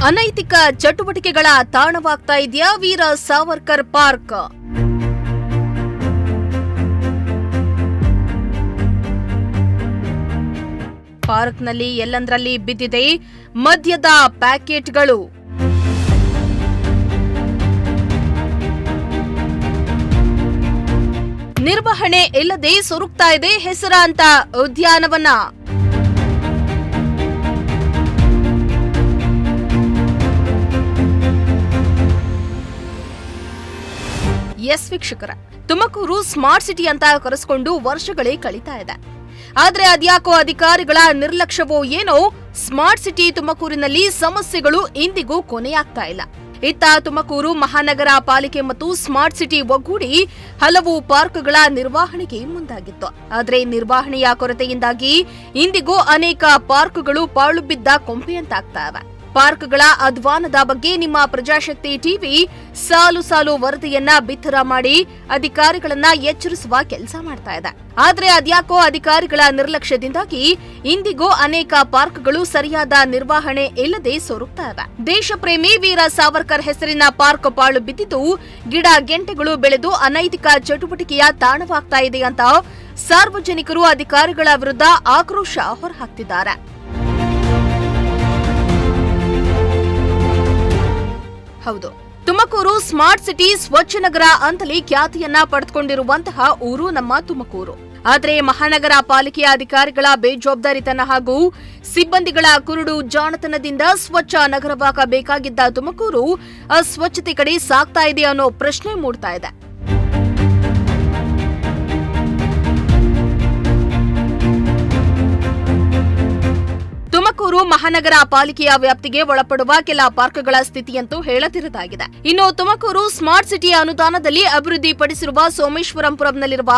ಅನೈತಿಕ ಚಟುವಟಿಕೆಗಳ ತಾಣವಾಗ್ತಾ ಇದೆಯಾ ವೀರ ಸಾವರ್ಕರ್ ಪಾರ್ಕ್? ಪಾರ್ಕ್ನಲ್ಲಿ ಎಲ್ಲಂದರಲ್ಲಿ ಬಿದ್ದಿದೆ ಮದ್ಯದ ಪ್ಯಾಕೆಟ್ಗಳು. ನಿರ್ವಹಣೆ ಇಲ್ಲದೆ ಸೊರಗ್ತಾ ಇದೆ ಹೆಸರಾಂತ ಉದ್ಯಾನವನ. ಎಸ್ ವೀಕ್ಷಕರ, ತುಮಕೂರು ಸ್ಮಾರ್ಟ್ ಸಿಟಿ ಅಂತ ಕರೆಸಿಕೊಂಡು ವರ್ಷಗಳೇ ಕಳೀತಾ ಇದೆ. ಆದ್ರೆ ಅದ್ಯಾಕೋ ಅಧಿಕಾರಿಗಳ ನಿರ್ಲಕ್ಷ್ಯವೋ ಏನೋ ಸ್ಮಾರ್ಟ್ ಸಿಟಿ ತುಮಕೂರಿನಲ್ಲಿ ಸಮಸ್ಯೆಗಳು ಇಂದಿಗೂ ಕೊನೆಯಾಗ್ತಾ ಇಲ್ಲ. ಇತ್ತ ತುಮಕೂರು ಮಹಾನಗರ ಪಾಲಿಕೆ ಮತ್ತು ಸ್ಮಾರ್ಟ್ ಸಿಟಿ ಒಗ್ಗೂಡಿ ಹಲವು ಪಾರ್ಕ್ಗಳ ನಿರ್ವಹಣೆಗೆ ಮುಂದಾಗಿತ್ತು. ಆದರೆ ನಿರ್ವಹಣೆಯ ಕೊರತೆಯಿಂದಾಗಿ ಇಂದಿಗೂ ಅನೇಕ ಪಾರ್ಕ್ಗಳು ಪಾಳು ಬಿದ್ದ ಕೊಂಪೆಯಂತಾಗ್ತಾ ಇವೆ. ಪಾರ್ಕ್ಗಳ ಅಧ್ವಾನದ ಬಗ್ಗೆ ನಿಮ್ಮ ಪ್ರಜಾಶಕ್ತಿ ಟಿವಿ ಸಾಲು ಸಾಲು ವರದಿಯನ್ನ ಬಿತ್ತರ ಮಾಡಿ ಅಧಿಕಾರಿಗಳನ್ನ ಎಚ್ಚರಿಸುವ ಕೆಲಸ ಮಾಡ್ತಾ ಇದೆ. ಆದ್ರೆ ಅದ್ಯಾಕೋ ಅಧಿಕಾರಿಗಳ ನಿರ್ಲಕ್ಷ್ಯದಿಂದಾಗಿ ಇಂದಿಗೂ ಅನೇಕ ಪಾರ್ಕ್ಗಳು ಸರಿಯಾದ ನಿರ್ವಹಣೆ ಇಲ್ಲದೆ ಸೊರಗ್ತಾ ಇವೆ. ದೇಶಪ್ರೇಮಿ ವೀರ ಸಾವರ್ಕರ್ ಹೆಸರಿನ ಪಾರ್ಕ್ ಪಾಳು ಬಿದ್ದಿದ್ದು ಗಿಡ ಗೆಂಟೆಗಳು ಬೆಳೆದು ಅನೈತಿಕ ಚಟುವಟಿಕೆಯ ತಾಣವಾಗ್ತಾ ಇದೆ ಅಂತ ಸಾರ್ವಜನಿಕರು ಅಧಿಕಾರಿಗಳ ವಿರುದ್ಧ ಆಕ್ರೋಶ ಹೊರಹಾಕ್ತಿದ್ದಾರೆ. ಹೌದು, ತುಮಕೂರು ಸ್ಮಾರ್ಟ್ ಸಿಟಿ ಸ್ವಚ್ಛ ನಗರ ಅಂತಲೇ ಖ್ಯಾತಿಯನ್ನ ಪಡೆದುಕೊಂಡಿರುವಂತಹ ಊರು ನಮ್ಮ ತುಮಕೂರು. ಆದರೆ ಮಹಾನಗರ ಪಾಲಿಕೆಯ ಅಧಿಕಾರಿಗಳ ಬೇಜವಾಬ್ದಾರಿತನ ಹಾಗೂ ಸಿಬ್ಬಂದಿಗಳ ಕುರುಡು ಜಾಣತನದಿಂದ ಸ್ವಚ್ಛ ನಗರವಾಗಬೇಕಾಗಿದ್ದ ತುಮಕೂರು ಅಸ್ವಚ್ಛತೆ ಕಡೆ ಸಾಗ್ತಾ ಇದೆ ಅನ್ನೋ ಪ್ರಶ್ನೆ ಮೂಡ್ತಾ ಇದೆ. ತುಮಕೂರು ಮಹಾನಗರ ಪಾಲಿಕೆಯ ವ್ಯಾಪ್ತಿಗೆ ಒಳಪಡುವ ಕೆಲ ಪಾರ್ಕ್ಗಳ ಸ್ಥಿತಿಯಂತೂ ಹೇಳತಿರದಾಗಿದೆ. ಇನ್ನು ತುಮಕೂರು ಸ್ಮಾರ್ಟ್ ಸಿಟಿ ಅನುದಾನದಲ್ಲಿ ಅಭಿವೃದ್ಧಿಪಡಿಸಿರುವ ಸೋಮೇಶ್ವರಂಪುರಂನಲ್ಲಿರುವ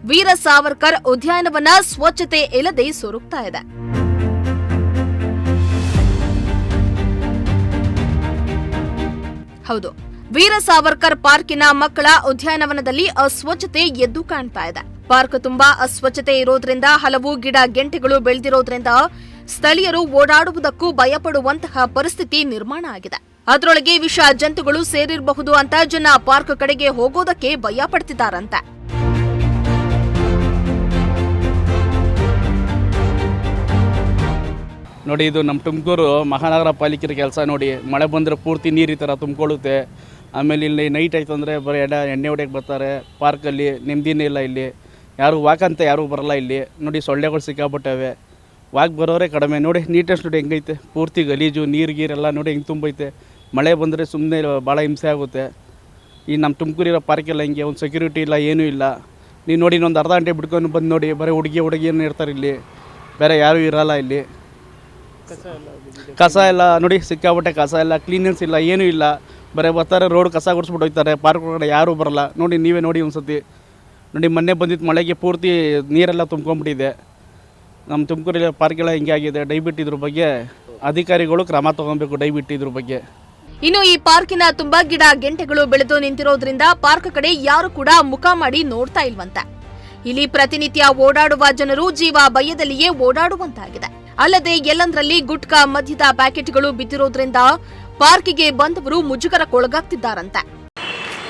ವೀರ ಸಾವರ್ಕರ್ ಉದ್ಯಾನವನ ಸ್ವಚ್ಛತೆ ಇಲ್ಲದೆ ಸೊರಗ್ತಾ ಇದೆ. ಹೌದು, ವೀರ ಸಾವರ್ಕರ್ ಪಾರ್ಕಿನ ಮಕ್ಕಳ ಉದ್ಯಾನವನದಲ್ಲಿ ಅಸ್ವಚ್ಛತೆ ಎದ್ದು ಕಾಣ್ತಾ ಇದೆ. ಪಾರ್ಕ್ ತುಂಬಾ ಅಸ್ವಚ್ಛತೆ ಇರೋದ್ರಿಂದ ಹಲವು ಗಿಡ ಗೆಂಟೆಗಳು ಬೆಳೆದಿರೋದ್ರಿಂದ ಸ್ಥಳೀಯರು ಓಡಾಡುವುದಕ್ಕೂ ಭಯಪಡುವಂತಹ ಪರಿಸ್ಥಿತಿ ನಿರ್ಮಾಣ ಆಗಿದೆ. ಅದರೊಳಗೆ ವಿಷ ಜಂತುಗಳು ಸೇರಿರಬಹುದು ಅಂತ ಜನ ಪಾರ್ಕ್ ಕಡೆಗೆ ಹೋಗೋದಕ್ಕೆ ಭಯ ಪಡ್ತಿದ್ದಾರಂತೆ. ನೋಡಿ, ಇದು ನಮ್ಮ ತುಮಕೂರು ಮಹಾನಗರ ಪಾಲಿಕೆ ಕೆಲಸ. ನೋಡಿ, ಮಳೆ ಬಂದರೆ ಪೂರ್ತಿ ನೀರು ಈ ಥರ ತುಂಬಿಕೊಳ್ಳುತ್ತೆ. ಆಮೇಲೆ ಇಲ್ಲಿ ನೈಟ್ ಆಯ್ತು ಅಂದರೆ ಬರೀ ಎಣ್ಣೆ ಹೊಡೆಯಕ್ಕೆ ಬರ್ತಾರೆ. ಪಾರ್ಕಲ್ಲಿ ನೆಮ್ಮದಿನೇ ಇಲ್ಲ. ಇಲ್ಲಿ ಯಾರು ವಾಕಂತ ಯಾರೂ ಬರಲ್ಲ. ಇಲ್ಲಿ ನೋಡಿ, ಸೊಳ್ಳೆಗಳು ಸಿಕ್ಕಾಬಿಟ್ಟವೆ. ವಾಕ್ ಬರೋರೇ ಕಡಿಮೆ. ನೋಡಿ ನೀಟೆಸ್ಟ್ ನೋಡಿ ಹೆಂಗೈತೆ, ಪೂರ್ತಿ ಗಲೀಜು, ನೀರೆಲ್ಲ ನೋಡಿ ಹೆಂಗೆ ತುಂಬೈತೆ. ಮಳೆ ಬಂದರೆ ಸುಮ್ಮನೆ ಭಾಳ ಹಿಂಸೆ ಆಗುತ್ತೆ. ಈ ನಮ್ಮ ತುಮಕೂರಿರೋ ಪಾರ್ಕೆಲ್ಲ ಹಿಂಗೆ ಒಂದು ಸೆಕ್ಯೂರಿಟಿ ಇಲ್ಲ, ಏನೂ ಇಲ್ಲ. ನೀವು ನೋಡಿ, ಇನ್ನೊಂದು ಅರ್ಧ ಗಂಟೆ ಬಿಟ್ಕೊಂಡು ಬಂದು ನೋಡಿ, ಬರೀ ಹುಡುಗಿಯನ್ನು ಇರ್ತಾರೆ ಇಲ್ಲಿ, ಬೇರೆ ಯಾರೂ ಇರಲ್ಲ. ಇಲ್ಲಿ ಕಸ ಎಲ್ಲ ನೋಡಿ ಸಿಕ್ಕಾಬಿಟ್ಟೆ, ಕಸ ಎಲ್ಲ ಕ್ಲೀನೆನ್ಸ್ ಇಲ್ಲ, ಏನೂ ಇಲ್ಲ. ಬರೀ ಬರ್ತಾರೆ, ರೋಡ್ ಕಸ ಗುಡಿಸ್ಬಿಟ್ಟು ಹೋಗ್ತಾರೆ. ಪಾರ್ಕ್ ಒಳಗಡೆ ಯಾರೂ ಬರಲ್ಲ. ನೋಡಿ, ನೀವೇ ನೋಡಿ ಒಂದು ಸತಿ. ನೋಡಿ, ಮೊನ್ನೆ ಬಂದಿದ್ದು ಮಳೆಗೆ ಪೂರ್ತಿ ನೀರೆಲ್ಲ ತುಂಬ್ಕೊಂಡ್ಬಿಟ್ಟಿದೆ. ನಮ್ಮ ತುಮಕೂರಿನ ಪಾರ್ಕೆಲ್ಲ ಹಿಂಗೆ ಆಗಿದೆ. ದಯವಿಟ್ಟು ಇದ್ರ ಬಗ್ಗೆ ಅಧಿಕಾರಿಗಳು ಕ್ರಮ ತಗೊಬೇಕು. ದಯವಿಟ್ಟು ಇದ್ರ ಬಗ್ಗೆ. ಇನ್ನು ಈ ಪಾರ್ಕಿನ ತುಂಬಾ ಗಿಡ ಗೆಂಟೆಗಳು ಬೆಳೆದು ನಿಂತಿರೋದ್ರಿಂದ ಪಾರ್ಕ್ ಕಡೆ ಯಾರು ಕೂಡ ಮುಖ ಮಾಡಿ ನೋಡ್ತಾ ಇಲ್ವಂತೆ. ಇಲ್ಲಿ ಪ್ರತಿನಿತ್ಯ ಓಡಾಡುವ ಜನರು ಜೀವ ಭಯದಲ್ಲಿಯೇ ಓಡಾಡುವಂತಾಗಿದೆ. ಅಲ್ಲದೆ ಎಲ್ಲಂದ್ರಲ್ಲಿ ಗುಟ್ಕಾ ಮದ್ಯದ ಪ್ಯಾಕೆಟ್ಗಳು ಬಿದ್ದಿರೋದ್ರಿಂದ ಪಾರ್ಕಿಗೆ ಬಂದವರು ಮುಜುಗರಕ್ಕೊಳಗಾಗ್ತಿದ್ದಾರಂತೆ.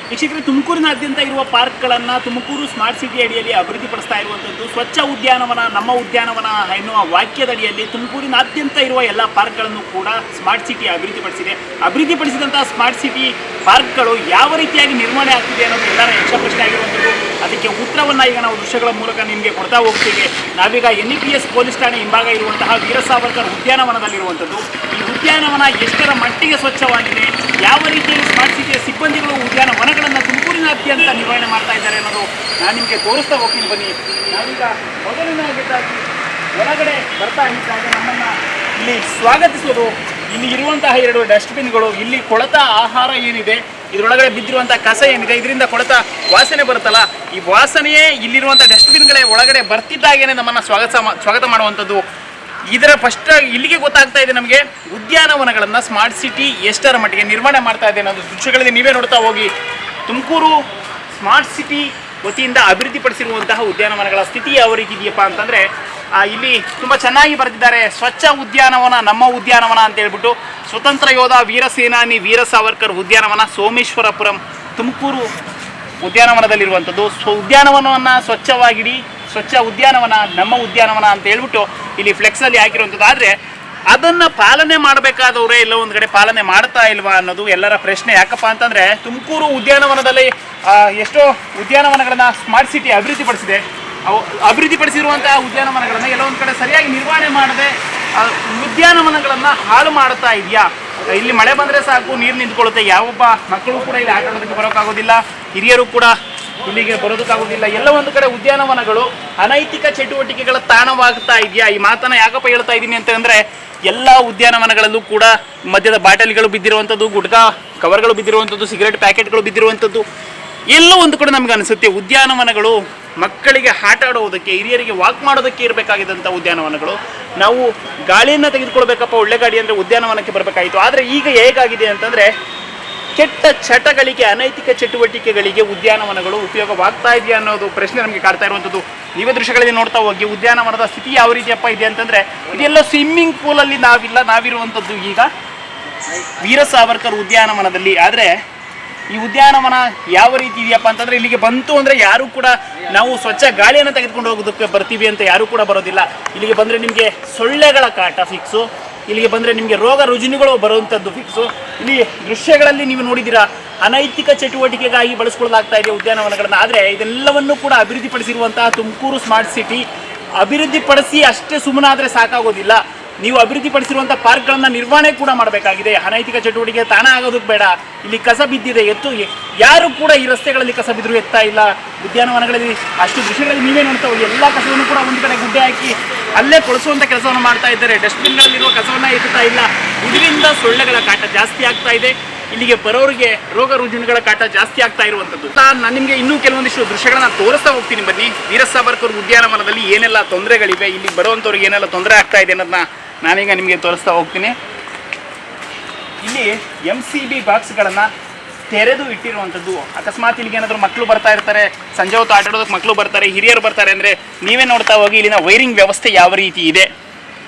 ವೀಕ್ಷಕರೇ, ತುಮಕೂರಿನಾದ್ಯಂತ ಇರುವ ಪಾರ್ಕ್ಗಳನ್ನು ತುಮಕೂರು ಸ್ಮಾರ್ಟ್ ಸಿಟಿ ಅಡಿಯಲ್ಲಿ ಅಭಿವೃದ್ಧಿಪಡಿಸ್ತಾ ಇರುವಂಥದ್ದು ಸ್ವಚ್ಛ ಉದ್ಯಾನವನ ನಮ್ಮ ಉದ್ಯಾನವನ ಎನ್ನುವ ವಾಕ್ಯದಡಿಯಲ್ಲಿ ತುಮಕೂರಿನಾದ್ಯಂತ ಇರುವ ಎಲ್ಲ ಪಾರ್ಕ್ಗಳನ್ನು ಕೂಡ ಸ್ಮಾರ್ಟ್ ಸಿಟಿ ಅಭಿವೃದ್ಧಿಪಡಿಸಿದಂತಹ ಸ್ಮಾರ್ಟ್ ಸಿಟಿ ಪಾರ್ಕ್ಗಳು ಯಾವ ರೀತಿಯಾಗಿ ನಿರ್ಮಾಣ ಆಗ್ತಿದೆ ಅನ್ನೋದು ಎಲ್ಲರ ಯಕ್ಷಪ್ರಶ್ನೆ ಆಗಿರುವಂಥದ್ದು. ಅದಕ್ಕೆ ಉತ್ತರವನ್ನು ಈಗ ನಾವು ದೃಶ್ಯಗಳ ಮೂಲಕ ನಿಮಗೆ ಕೊಡ್ತಾ ಹೋಗ್ತೀವಿ. ನಾವೀಗ NEPS ಪೊಲೀಸ್ ಠಾಣೆ ಹಿಂಭಾಗ ಇರುವಂತಹ ವೀರ ಸಾವರ್ಕರ್ ಉದ್ಯಾನವನದಲ್ಲಿರುವಂಥದ್ದು. ಈ ಉದ್ಯಾನವನ ಎಷ್ಟರ ಮಟ್ಟಿಗೆ ಸ್ವಚ್ಛವಾಗಿದೆ, ಯಾವ ರೀತಿಯಲ್ಲಿ ಸ್ಮಾರ್ಟ್ ಸಿಟಿಯ ಸಿಬ್ಬಂದಿಗಳು ಉದ್ಯಾನವನಗಳನ್ನು ತುಮಕೂರಿನಾದ್ಯಂತ ನಿರ್ವಹಣೆ ಮಾಡ್ತಾ ಇದ್ದಾರೆ ಅನ್ನೋದು ನಾನು ನಿಮಗೆ ತೋರಿಸ್ತಾ ಹೋಗ್ತೀನಿ. ಬನ್ನಿ, ನಾವೀಗ ಮೊದಲಿನದಾಗಿ ಒಳಗಡೆ ಬರ್ತಾ ಇದ್ದಾಗ ನಮ್ಮನ್ನು ಇಲ್ಲಿ ಸ್ವಾಗತಿಸೋದು ಇಲ್ಲಿ ಇರುವಂತಹ 2 ಡಸ್ಟ್ಬಿನ್ಗಳು. ಇಲ್ಲಿ ಕೊಳೆತ ಆಹಾರ ಏನಿದೆ, ಇದರೊಳಗಡೆ ಬಿದ್ದಿರುವಂಥ ಕಸ ಏನಿದೆ, ಇದರಿಂದ ಕೊಳೆತ ವಾಸನೆ ಬರುತ್ತಲ್ಲ, ಈ ವಾಸನೆಯೇ ಇಲ್ಲಿರುವಂಥ ಡಸ್ಟ್ಬಿನ್ಗಳೇ ಒಳಗಡೆ ಬರ್ತಿದ್ದಾಗೇನೆ ನಮ್ಮನ್ನು ಸ್ವಾಗತ ಮಾಡುವಂಥದ್ದು. ಇದರ ಫಸ್ಟ್ ಇಲ್ಲಿಗೆ ಗೊತ್ತಾಗ್ತಾ ಇದೆ ನಮಗೆ ಉದ್ಯಾನವನಗಳನ್ನು ಸ್ಮಾರ್ಟ್ ಸಿಟಿ ಎಷ್ಟರ ಮಟ್ಟಿಗೆ ನಿರ್ವಹಣೆ ಮಾಡ್ತಾ ಇದೆ ಅನ್ನೋದು ದೃಶ್ಯಗಳಲ್ಲಿ ನೀವೇ ನೋಡ್ತಾ ಹೋಗಿ. ತುಮಕೂರು ಸ್ಮಾರ್ಟ್ ಸಿಟಿ ವತಿಯಿಂದ ಅಭಿವೃದ್ಧಿಪಡಿಸಿರುವಂತಹ ಉದ್ಯಾನವನಗಳ ಸ್ಥಿತಿ ಯಾವ ರೀತಿ ಇದೆಯಪ್ಪ ಅಂತಂದರೆ, ಇಲ್ಲಿ ತುಂಬ ಚೆನ್ನಾಗಿ ಬರೆದಿದ್ದಾರೆ, ಸ್ವಚ್ಛ ಉದ್ಯಾನವನ ನಮ್ಮ ಉದ್ಯಾನವನ ಅಂತ ಹೇಳ್ಬಿಟ್ಟು. ಸ್ವತಂತ್ರ ಯೋಧ ವೀರ ಸೇನಾನಿ ವೀರ ಸಾವರ್ಕರ್ ಉದ್ಯಾನವನ, ಸೋಮೇಶ್ವರಪುರಂ, ತುಮಕೂರು ಉದ್ಯಾನವನದಲ್ಲಿರುವಂಥದ್ದು. ಉದ್ಯಾನವನವನ್ನು ಸ್ವಚ್ಛವಾಗಿಡಿ, ಸ್ವಚ್ಛ ಉದ್ಯಾನವನ ನಮ್ಮ ಉದ್ಯಾನವನ ಅಂತ ಹೇಳ್ಬಿಟ್ಟು ಇಲ್ಲಿ ಫ್ಲೆಕ್ಸಲ್ಲಿ ಹಾಕಿರುವಂಥದ್ದು. ಆದರೆ ಅದನ್ನು ಪಾಲನೆ ಮಾಡಬೇಕಾದವರೇ ಎಲ್ಲ ಒಂದು ಕಡೆ ಪಾಲನೆ ಮಾಡ್ತಾ ಇಲ್ವಾ ಅನ್ನೋದು ಎಲ್ಲರ ಪ್ರಶ್ನೆ. ಯಾಕಪ್ಪ ಅಂತಂದರೆ ತುಮಕೂರು ಉದ್ಯಾನವನದಲ್ಲಿ ಎಷ್ಟೋ ಉದ್ಯಾನವನಗಳನ್ನು ಸ್ಮಾರ್ಟ್ ಸಿಟಿ ಅಭಿವೃದ್ಧಿಪಡಿಸಿದೆ. ಅಭಿವೃದ್ಧಿಪಡಿಸಿರುವಂತಹ ಉದ್ಯಾನವನಗಳನ್ನು ಎಲ್ಲ ಒಂದು ಕಡೆ ಸರಿಯಾಗಿ ನಿರ್ವಹಣೆ ಮಾಡದೆ ಉದ್ಯಾನವನಗಳನ್ನು ಹಾಳು ಮಾಡ್ತಾ ಇದೆಯಾ? ಇಲ್ಲಿ ಮಳೆ ಬಂದರೆ ಸಾಕು, ನೀರು ನಿಂತ್ಕೊಳ್ಳುತ್ತೆ, ಯಾವೊಬ್ಬ ಮಕ್ಕಳು ಕೂಡ ಇಲ್ಲಿ ಆಟ ಆಡೋದಕ್ಕೆ ಬರೋಕ್ಕಾಗೋದಿಲ್ಲ, ಹಿರಿಯರು ಕೂಡ ಇಲ್ಲಿಗೆ ಬರೋದಕ್ಕಾಗೋದಿಲ್ಲ. ಎಲ್ಲ ಒಂದು ಕಡೆ ಉದ್ಯಾನವನಗಳು ಅನೈತಿಕ ಚಟುವಟಿಕೆಗಳ ತಾಣವಾಗ್ತಾ ಇದೆಯಾ? ಈ ಮಾತನ್ನು ಯಾಕಪ್ಪ ಹೇಳ್ತಾ ಇದ್ದೀನಿ ಅಂತಂದರೆ, ಎಲ್ಲ ಉದ್ಯಾನವನಗಳಲ್ಲೂ ಕೂಡ ಮದ್ಯದ ಬಾಟಲಿಗಳು ಬಿದ್ದಿರುವಂಥದ್ದು, ಗುಟ್ಕಾ ಕವರ್ಗಳು ಬಿದ್ದಿರುವಂಥದ್ದು, ಸಿಗರೆಟ್ ಪ್ಯಾಕೆಟ್ಗಳು ಬಿದ್ದಿರುವಂಥದ್ದು ಎಲ್ಲೋ ಒಂದು ಕಡೆ ನಮ್ಗೆ ಅನಿಸುತ್ತೆ ಉದ್ಯಾನವನಗಳು ಮಕ್ಕಳಿಗೆ ಆಟ ಆಡೋದಕ್ಕೆ, ಹಿರಿಯರಿಗೆ ವಾಕ್ ಮಾಡೋದಕ್ಕೆ ಇರಬೇಕಾಗಿದ್ದಂಥ ಉದ್ಯಾನವನಗಳು. ನಾವು ಗಾಳಿಯನ್ನು ತೆಗೆದುಕೊಳ್ಬೇಕಪ್ಪ, ಒಳ್ಳೆ ಗಾಡಿ ಅಂದರೆ ಉದ್ಯಾನವನಕ್ಕೆ ಬರಬೇಕಾಯಿತು. ಆದರೆ ಈಗ ಹೇಗಾಗಿದೆ ಅಂತಂದರೆ, ಕೆಟ್ಟ ಚಟಗಳಿಗೆ, ಅನೈತಿಕ ಚಟುವಟಿಕೆಗಳಿಗೆ ಉದ್ಯಾನವನಗಳು ಉಪಯೋಗವಾಗ್ತಾ ಇದೆಯಾ ಅನ್ನೋದು ಪ್ರಶ್ನೆ ನಮಗೆ ಕಾಡ್ತಾ ಇರುವಂಥದ್ದು. ನೀವೇ ದೃಶ್ಯಗಳಲ್ಲಿ ನೋಡ್ತಾ ಹೋಗಿ ಉದ್ಯಾನವನದ ಸ್ಥಿತಿ ಯಾವ ರೀತಿಯಪ್ಪ ಇದೆ ಅಂತಂದರೆ, ಇದೆಲ್ಲ ಸ್ವಿಮ್ಮಿಂಗ್ ಪೂಲಲ್ಲಿ ನಾವಿರುವಂಥದ್ದು ಈಗ ವೀರ ಸಾವರ್ಕರ್ ಉದ್ಯಾನವನದಲ್ಲಿ. ಆದರೆ ಈ ಉದ್ಯಾನವನ ಯಾವ ರೀತಿ ಇದೆಯಪ್ಪ ಅಂತಂದರೆ, ಇಲ್ಲಿಗೆ ಬಂತು ಅಂದರೆ ಯಾರೂ ಕೂಡ ನಾವು ಸ್ವಚ್ಛ ಗಾಳಿಯನ್ನು ತೆಗೆದುಕೊಂಡು ಹೋಗೋದಕ್ಕೆ ಬರ್ತೀವಿ ಅಂತ ಯಾರೂ ಕೂಡ ಬರೋದಿಲ್ಲ. ಇಲ್ಲಿಗೆ ಬಂದರೆ ನಿಮಗೆ ಸೊಳ್ಳೆಗಳ ಕಾಟ ಫಿಕ್ಸು, ಇಲ್ಲಿಗೆ ಬಂದರೆ ನಿಮಗೆ ರೋಗ ರುಜಿನಗಳು ಬರುವಂಥದ್ದು ಫಿಕ್ಸು. ಇಲ್ಲಿ ದೃಶ್ಯಗಳಲ್ಲಿ ನೀವು ನೋಡಿದ್ದೀರಾ, ಅನೈತಿಕ ಚಟುವಟಿಕೆಗಾಗಿ ಬಳಸ್ಕೊಳ್ಳಲಾಗ್ತಾ ಇದೆ ಉದ್ಯಾನವನಗಳನ್ನು. ಆದರೆ ಇದೆಲ್ಲವನ್ನು ಕೂಡ ಅಭಿವೃದ್ಧಿಪಡಿಸಿರುವಂತಹ ತುಮಕೂರು ಸ್ಮಾರ್ಟ್ ಸಿಟಿ ಅಭಿವೃದ್ಧಿಪಡಿಸಿ ಅಷ್ಟೇ ಸುಮ್ಮನಾದರೆ ಸಾಕಾಗೋದಿಲ್ಲ. ನೀವು ಅಭಿವೃದ್ಧಿಪಡಿಸಿರುವಂಥ ಪಾರ್ಕ್ಗಳನ್ನು ನಿರ್ವಹಣೆ ಕೂಡ ಮಾಡಬೇಕಾಗಿದೆ. ಅನೈತಿಕ ಚಟುವಟಿಕೆ ತಾಣ ಆಗೋದಕ್ಕೆ ಬೇಡ. ಇಲ್ಲಿ ಕಸ ಬಿದ್ದಿದೆ, ಯಾರು ಕೂಡ ಈ ರಸ್ತೆಗಳಲ್ಲಿ ಕಸ ಬಿದ್ದರೂ ಎತ್ತಾ ಇಲ್ಲ. ಉದ್ಯಾನವನಗಳಲ್ಲಿ ಅಷ್ಟು ದೃಶ್ಯಗಳಲ್ಲಿ ನೀವೇ ನೋಡ್ತಾ ಹೋಗಿ, ಎಲ್ಲ ಕಸವನ್ನು ಕೂಡ ಒಂದು ಕಡೆ ಗುಡ್ಡೆ ಹಾಕಿ ಅಲ್ಲೇ ಕೊಳಿಸುವಂಥ ಕೆಲಸವನ್ನು ಮಾಡ್ತಾ ಇದ್ದಾರೆ. ಡಸ್ಟ್ಬಿನ್ಗಳಲ್ಲಿರುವ ಕಸವನ್ನು ಎತ್ತುತ್ತಾ ಇಲ್ಲ. ಇದರಿಂದ ಸೊಳ್ಳೆಗಳ ಕಾಟ ಜಾಸ್ತಿ ಆಗ್ತಾ ಇದೆ. ಇಲ್ಲಿಗೆ ಬರೋರಿಗೆ ರೋಗ ರುಜಿನಗಳ ಕಾಟ ಜಾಸ್ತಿ ಆಗ್ತಾ ಇರುವಂಥದ್ದು. ನಾನು ನಿಮಗೆ ಇನ್ನೂ ಕೆಲವೊಂದಿಷ್ಟು ದೃಶ್ಯಗಳನ್ನ ತೋರಿಸ್ತಾ ಹೋಗ್ತೀನಿ ಬನ್ನಿ. ವೀರ ಸಾವರ್ಕರ್ ಉದ್ಯಾನವನದಲ್ಲಿ ಏನೆಲ್ಲ ತೊಂದರೆಗಳಿವೆ, ಇಲ್ಲಿ ಬರುವಂಥವ್ರಿಗೆ ಏನೆಲ್ಲ ತೊಂದರೆ ಆಗ್ತಾ ಇದೆ ಅನ್ನೋದನ್ನ ನಾನೀಗ ನಿಮಗೆ ತೋರಿಸ್ತಾ ಹೋಗ್ತೀನಿ. ಇಲ್ಲಿ MCB ಬಾಕ್ಸ್ಗಳನ್ನು ತೆರೆದು ಇಟ್ಟಿರುವಂಥದ್ದು. ಅಕಸ್ಮಾತ್ ಇಲ್ಲಿಗೆ ಏನಾದರೂ ಮಕ್ಕಳು ಬರ್ತಾ ಇರ್ತಾರೆ, ಸಂಜೆ ಹೊತ್ತು ಆಟ ಆಡೋದಕ್ಕೆ ಮಕ್ಕಳು ಬರ್ತಾರೆ, ಹಿರಿಯರು ಬರ್ತಾರೆ ಅಂದರೆ ನೀವೇ ನೋಡ್ತಾ ಹೋಗಿ ಇಲ್ಲಿನ ವೈರಿಂಗ್ ವ್ಯವಸ್ಥೆ ಯಾವ ರೀತಿ ಇದೆ.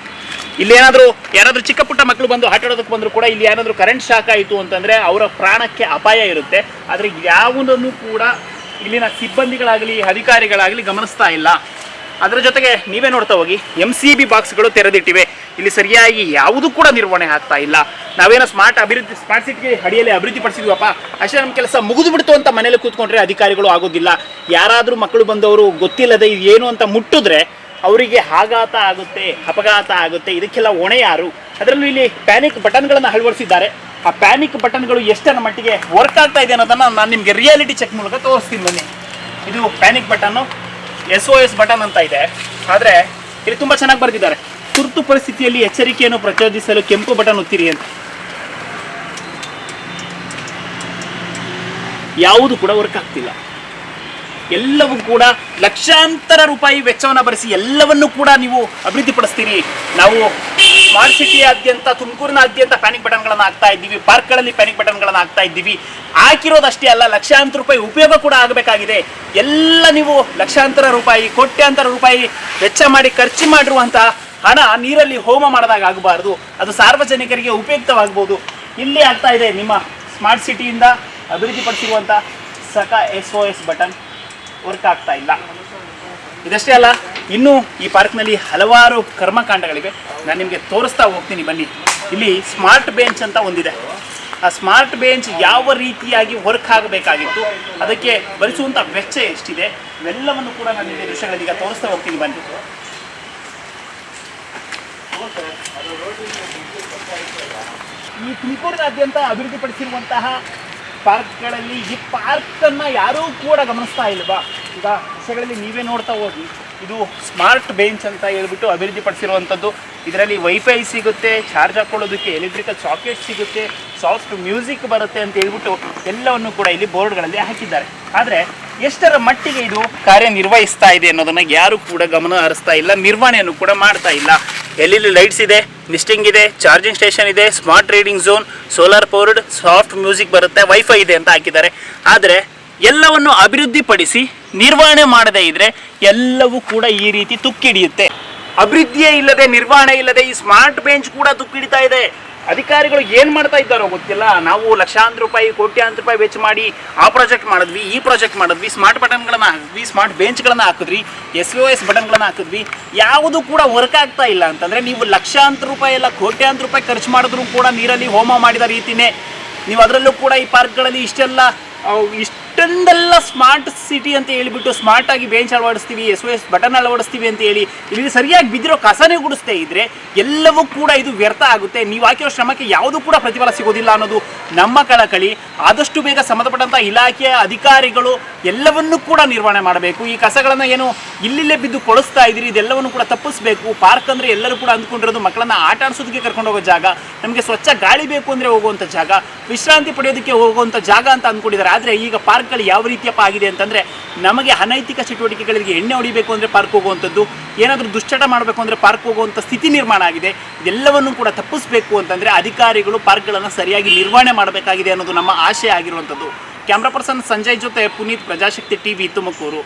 ಇಲ್ಲೇನಾದರೂ ಯಾರಾದರೂ ಚಿಕ್ಕ ಪುಟ್ಟ ಮಕ್ಕಳು ಬಂದು ಆಟ ಆಡೋದಕ್ಕೆ ಬಂದರೂ ಕೂಡ ಇಲ್ಲಿ ಏನಾದರೂ ಕರೆಂಟ್ ಶಾಕ್ ಆಯಿತು ಅಂತಂದರೆ ಅವರ ಪ್ರಾಣಕ್ಕೆ ಅಪಾಯ ಇರುತ್ತೆ. ಆದರೆ ಯಾವುದನ್ನು ಕೂಡ ಇಲ್ಲಿನ ಸಿಬ್ಬಂದಿಗಳಾಗಲಿ ಅಧಿಕಾರಿಗಳಾಗಲಿ ಗಮನಿಸ್ತಾ ಇಲ್ಲ. ಅದರ ಜೊತೆಗೆ ನೀವೇ ನೋಡ್ತಾ ಹೋಗಿ MCB ಬಾಕ್ಸ್ಗಳು ತೆರೆದಿಟ್ಟಿವೆ. ಇಲ್ಲಿ ಸರಿಯಾಗಿ ಯಾವುದೂ ಕೂಡ ನಿರ್ವಹಣೆ ಆಗ್ತಾ ಇಲ್ಲ. ನಾವೇನೋ ಸ್ಮಾರ್ಟ್ ಸಿಟಿ ಅಡಿಯಲ್ಲಿ ಅಭಿವೃದ್ಧಿಪಡಿಸಿದ್ವಪ್ಪ, ಅಷ್ಟೇ ನಮ್ಮ ಕೆಲಸ ಮುಗಿದು ಬಿಡ್ತು ಅಂತ ಮನೇಲಿ ಕೂತ್ಕೊಂಡ್ರೆ ಅಧಿಕಾರಿಗಳು ಆಗೋದಿಲ್ಲ. ಯಾರಾದರೂ ಮಕ್ಕಳು ಬಂದವರು ಗೊತ್ತಿಲ್ಲದೆ ಏನು ಅಂತ ಮುಟ್ಟಿದ್ರೆ ಅವರಿಗೆ ಆಘಾತ ಆಗುತ್ತೆ, ಅಪಘಾತ ಆಗುತ್ತೆ. ಇದಕ್ಕೆಲ್ಲ ಹೊಣೆ ಯಾರು? ಅದರಲ್ಲೂ ಇಲ್ಲಿ ಪ್ಯಾನಿಕ್ ಬಟನ್ಗಳನ್ನು ಅಳವಡಿಸಿದ್ದಾರೆ. ಆ ಪ್ಯಾನಿಕ್ ಬಟನ್ಗಳು ಎಷ್ಟರ ಮಟ್ಟಿಗೆ ವರ್ಕ್ ಆಗ್ತಾ ಇದೆ ಅನ್ನೋದನ್ನು ನಾನು ನಿಮಗೆ ರಿಯಾಲಿಟಿ ಚೆಕ್ ಮೂಲಕ ತೋರಿಸ್ತೀನಿ ಬನ್ನಿ. ಇದು ಪ್ಯಾನಿಕ್ ಬಟನ್ನು, SOS ಬಟನ್ ಅಂತ ಇದೆ. ಆದರೆ ಇಲ್ಲಿ ತುಂಬ ಚೆನ್ನಾಗಿ ಬರೆದಿದ್ದಾರೆ, ತುರ್ತು ಪರಿಸ್ಥಿತಿಯಲ್ಲಿ ಎಚ್ಚರಿಕೆಯನ್ನು ಪ್ರಚೋದಿಸಲು ಕೆಂಪು ಬಟನ್ ಒತ್ತಿರಿ ಅಂತ. ಯಾವುದು ಕೂಡ ವರ್ಕ್ ಆಗ್ತಿಲ್ಲ. ಎಲ್ಲವೂ ಕೂಡ ಲಕ್ಷಾಂತರ ರೂಪಾಯಿ ವೆಚ್ಚವನ್ನು ಭರಿಸಿ ಎಲ್ಲವನ್ನೂ ಕೂಡ ನೀವು ಅಭಿವೃದ್ಧಿಪಡಿಸ್ತೀರಿ. ನಾವು ಸ್ಮಾರ್ಟ್ ಸಿಟಿಯಾದ್ಯಂತ, ತುಮಕೂರಿನಾದ್ಯಂತ ಪ್ಯಾನಿಕ್ ಬಟನ್ಗಳನ್ನು ಹಾಕ್ತಾ ಇದ್ದೀವಿ, ಪಾರ್ಕ್ಗಳಲ್ಲಿ ಪ್ಯಾನಿಕ್ ಬಟನ್ಗಳನ್ನು ಹಾಕ್ತಾ ಇದ್ದೀವಿ. ಹಾಕಿರೋದಷ್ಟೇ ಅಲ್ಲ, ಲಕ್ಷಾಂತರ ರೂಪಾಯಿ ಉಪಯೋಗ ಕೂಡ ಆಗಬೇಕಾಗಿದೆ. ಎಲ್ಲ ನೀವು ಲಕ್ಷಾಂತರ ರೂಪಾಯಿ, ಕೋಟ್ಯಾಂತರ ರೂಪಾಯಿ ವೆಚ್ಚ ಮಾಡಿ ಖರ್ಚು ಮಾಡಿರುವಂಥ ಹಣ ನೀರಲ್ಲಿ ಹೋಮ ಮಾಡಿದಾಗ ಆಗಬಾರ್ದು. ಅದು ಸಾರ್ವಜನಿಕರಿಗೆ ಉಪಯುಕ್ತವಾಗ್ಬೋದು. ಇಲ್ಲಿ ಆಗ್ತಾ ಇದೆ ನಿಮ್ಮ ಸ್ಮಾರ್ಟ್ ಸಿಟಿಯಿಂದ ಅಭಿವೃದ್ಧಿಪಡಿಸಿರುವಂಥ SOS ಬಟನ್ ವರ್ಕ್ ಆಗ್ತಾ ಇಲ್ಲ. ಇದಷ್ಟೇ ಅಲ್ಲ, ಇನ್ನೂ ಈ ಪಾರ್ಕ್ನಲ್ಲಿ ಹಲವಾರು ಕರ್ಮಕಾಂಡಗಳಿವೆ. ನಾನು ನಿಮಗೆ ತೋರಿಸ್ತಾ ಹೋಗ್ತೀನಿ ಬನ್ನಿ. ಇಲ್ಲಿ ಸ್ಮಾರ್ಟ್ ಬೆಂಚ್ ಅಂತ ಒಂದಿದೆ. ಆ ಸ್ಮಾರ್ಟ್ ಬೆಂಚ್ ಯಾವ ರೀತಿಯಾಗಿ ವರ್ಕ್ ಆಗಬೇಕಾಗಿತ್ತು, ಅದಕ್ಕೆ ಭರಿಸುವಂಥ ವೆಚ್ಚ ಎಷ್ಟಿದೆ, ಇವೆಲ್ಲವನ್ನು ಕೂಡ ನಾನು ನಿಮಗೆ ದೃಶ್ಯಗಳೀಗ ತೋರಿಸ್ತಾ ಹೋಗ್ತೀನಿ ಬನ್ನಿ. ಈ ತುಮಕೂರಿನಾದ್ಯಂತ ಅಭಿವೃದ್ಧಿಪಡಿಸಿರುವಂತಹ ಪಾರ್ಕ್ಗಳಲ್ಲಿ ಈ ಪಾರ್ಕನ್ನು ಯಾರೂ ಕೂಡ ಗಮನಿಸ್ತಾ ಇಲ್ವಾ? ಈಗ ವಿಷಯಗಳಲ್ಲಿ ನೀವೇ ನೋಡ್ತಾ ಹೋಗಿ, ಇದು ಸ್ಮಾರ್ಟ್ ಬೆಂಚ್ ಅಂತ ಹೇಳ್ಬಿಟ್ಟು ಅಭಿವೃದ್ಧಿಪಡಿಸಿರುವಂಥದ್ದು. ಇದರಲ್ಲಿ ವೈಫೈ ಸಿಗುತ್ತೆ, ಚಾರ್ಜ್ ಹಾಕ್ಕೊಳ್ಳೋದಕ್ಕೆ ಎಲೆಕ್ಟ್ರಿಕಲ್ ಸಾಕೆಟ್ ಸಿಗುತ್ತೆ, ಸಾಫ್ಟ್ ಮ್ಯೂಸಿಕ್ ಬರುತ್ತೆ ಅಂತ ಹೇಳ್ಬಿಟ್ಟು ಎಲ್ಲವನ್ನು ಕೂಡ ಇಲ್ಲಿ ಬೋರ್ಡ್ಗಳಲ್ಲಿ ಹಾಕಿದ್ದಾರೆ. ಆದರೆ ಎಷ್ಟರ ಮಟ್ಟಿಗೆ ಇದು ಕಾರ್ಯನಿರ್ವಹಿಸ್ತಾ ಇದೆ ಅನ್ನೋದನ್ನು ಯಾರೂ ಕೂಡ ಗಮನ ಹರಿಸ್ತಾ ಇಲ್ಲ, ನಿರ್ವಹಣೆಯನ್ನು ಕೂಡ ಮಾಡ್ತಾ ಇಲ್ಲ. LED ಲೈಟ್ಸ್ ಇದೆ, ಲಿಸ್ಟಿಂಗ್ ಇದೆ, ಚಾರ್ಜಿಂಗ್ ಸ್ಟೇಷನ್ ಇದೆ, smart reading zone, solar powered, soft music ಬರುತ್ತೆ, ವೈಫೈ ಇದೆ ಅಂತ ಹಾಕಿದ್ದಾರೆ. ಆದರೆ ಎಲ್ಲವನ್ನು ಅಭಿವೃದ್ಧಿಪಡಿಸಿ ನಿರ್ವಹಣೆ ಮಾಡದೇ ಇದ್ದರೆ ಎಲ್ಲವೂ ಕೂಡ ಈ ರೀತಿ ತುಕ್ಕಿಡಿಯುತ್ತೆ. ಅಭಿವೃದ್ಧಿಯೇ ಇಲ್ಲದೆ, ನಿರ್ವಹಣೆ ಇಲ್ಲದೆ ಈ ಸ್ಮಾರ್ಟ್ ಬೆಂಚ್ ಕೂಡ ತುಕ್ಕಿಡಿತಾ ಇದೆ. ಅಧಿಕಾರಿಗಳು ಏನು ಮಾಡ್ತಾ ಇದ್ದಾರೋ ಗೊತ್ತಿಲ್ಲ. ನಾವು ಲಕ್ಷಾಂತರ ರೂಪಾಯಿ, ಕೋಟ್ಯಾಂತರ ರೂಪಾಯಿ ವೆಚ್ಚ ಮಾಡಿ ಆ ಪ್ರಾಜೆಕ್ಟ್ ಮಾಡಿದ್ವಿ, ಈ ಪ್ರಾಜೆಕ್ಟ್ ಮಾಡಿದ್ವಿ, ಸ್ಮಾರ್ಟ್ ಬಟನ್ಗಳನ್ನು ಹಾಕಿದ್ವಿ, ಸ್ಮಾರ್ಟ್ ಬೆಂಚ್ಗಳನ್ನು ಹಾಕಿದ್ವಿ, SOS ಬಟನ್ಗಳನ್ನು ಹಾಕಿದ್ವಿ, ಯಾವುದು ಕೂಡ ವರ್ಕ್ ಆಗ್ತಾ ಇಲ್ಲ ಅಂತಂದರೆ ನೀವು ಲಕ್ಷಾಂತರ ರೂಪಾಯಿ ಎಲ್ಲ ಕೋಟ್ಯಾಂತರ ರೂಪಾಯಿ ಖರ್ಚು ಮಾಡಿದ್ರು ಕೂಡ ನೀರಲ್ಲಿ ಹೋಮ ಮಾಡಿದ ರೀತಿಯೇ ನೀವು ಅದರಲ್ಲೂ ಕೂಡ ಈ ಪಾರ್ಕ್ಗಳಲ್ಲಿ ಇಷ್ಟೊಂದೆಲ್ಲ ಸ್ಮಾರ್ಟ್ ಸಿಟಿ ಅಂತ ಹೇಳಿಬಿಟ್ಟು ಸ್ಮಾರ್ಟ್ ಆಗಿ ಬೆಂಚ್ ಅಳವಡಿಸ್ತೀವಿ, SOS ಬಟನ್ ಅಳವಡಿಸ್ತೀವಿ ಅಂತ ಹೇಳಿ ಇಲ್ಲಿ ಸರಿಯಾಗಿ ಬಿದ್ದಿರೋ ಕಸನೇ ಗುಡಿಸ್ತಾ ಇದ್ರೆ ಎಲ್ಲವೂ ಕೂಡ ಇದು ವ್ಯರ್ಥ ಆಗುತ್ತೆ. ನೀವು ಹಾಕಿರೋ ಶ್ರಮಕ್ಕೆ ಯಾವುದೂ ಕೂಡ ಪ್ರತಿಫಲ ಸಿಗೋದಿಲ್ಲ ಅನ್ನೋದು ನಮ್ಮ ಕಳಕಳಿ. ಆದಷ್ಟು ಬೇಗ ಸಂಬಂಧಪಟ್ಟಂಥ ಇಲಾಖೆಯ ಅಧಿಕಾರಿಗಳು ಎಲ್ಲವನ್ನೂ ಕೂಡ ನಿರ್ವಹಣೆ ಮಾಡಬೇಕು. ಈ ಕಸಗಳನ್ನು ಏನು ಇಲ್ಲಿಲ್ಲೇ ಬಿದ್ದು ಕೊಳಿಸ್ತಾ ಇದ್ದೀರಿ, ಇದೆಲ್ಲವನ್ನು ಕೂಡ ತಪ್ಪಿಸಬೇಕು. ಪಾರ್ಕ್ ಅಂದರೆ ಎಲ್ಲರೂ ಕೂಡ ಅಂದ್ಕೊಂಡಿರೋದು ಮಕ್ಕಳನ್ನ ಆಟ ಆಡಿಸೋದಕ್ಕೆ ಕರ್ಕೊಂಡು ಹೋಗೋ ಜಾಗ, ನಮಗೆ ಸ್ವಚ್ಛ ಗಾಳಿ ಬೇಕು ಅಂದರೆ ಹೋಗುವಂಥ ಜಾಗ, ವಿಶ್ರಾಂತಿ ಪಡೆಯೋದಕ್ಕೆ ಹೋಗುವಂಥ ಜಾಗ ಅಂತ ಅಂದ್ಕೊಂಡಿದ್ದಾರೆ. ಆದರೆ ಈಗ ಪಾರ್ಕ್ಗಳು ಯಾವ ರೀತಿಯಪ್ಪ ಆಗಿದೆ ಅಂತಂದರೆ ನಮಗೆ ಅನೈತಿಕ ಚಟುವಟಿಕೆಗಳಿಗೆ ಎಣ್ಣೆ ಹೊಡಿಬೇಕು ಅಂದರೆ ಪಾರ್ಕ್ ಹೋಗುವಂಥದ್ದು, ಏನಾದರೂ ದುಶ್ಚಟ ಮಾಡಬೇಕು ಅಂದರೆ ಪಾರ್ಕ್ ಹೋಗುವಂಥ ಸ್ಥಿತಿ ನಿರ್ಮಾಣ ಆಗಿದೆ. ಇದೆಲ್ಲವನ್ನು ಕೂಡ ತಪ್ಪಿಸಬೇಕು ಅಂತಂದರೆ ಅಧಿಕಾರಿಗಳು ಪಾರ್ಕ್ಗಳನ್ನು ಸರಿಯಾಗಿ ನಿರ್ವಹಣೆ ಮಾಡಬೇಕಾಗಿದೆ ಅನ್ನೋದು ನಮ್ಮ ಆಶಯ ಆಗಿರುವಂಥದ್ದು. ಕ್ಯಾಮ್ರಾ ಪರ್ಸನ್ ಸಂಜಯ್ ಜೊತೆ ಪುನೀತ್, ಪ್ರಜಾಶಕ್ತಿ TV, ತುಮಕೂರು.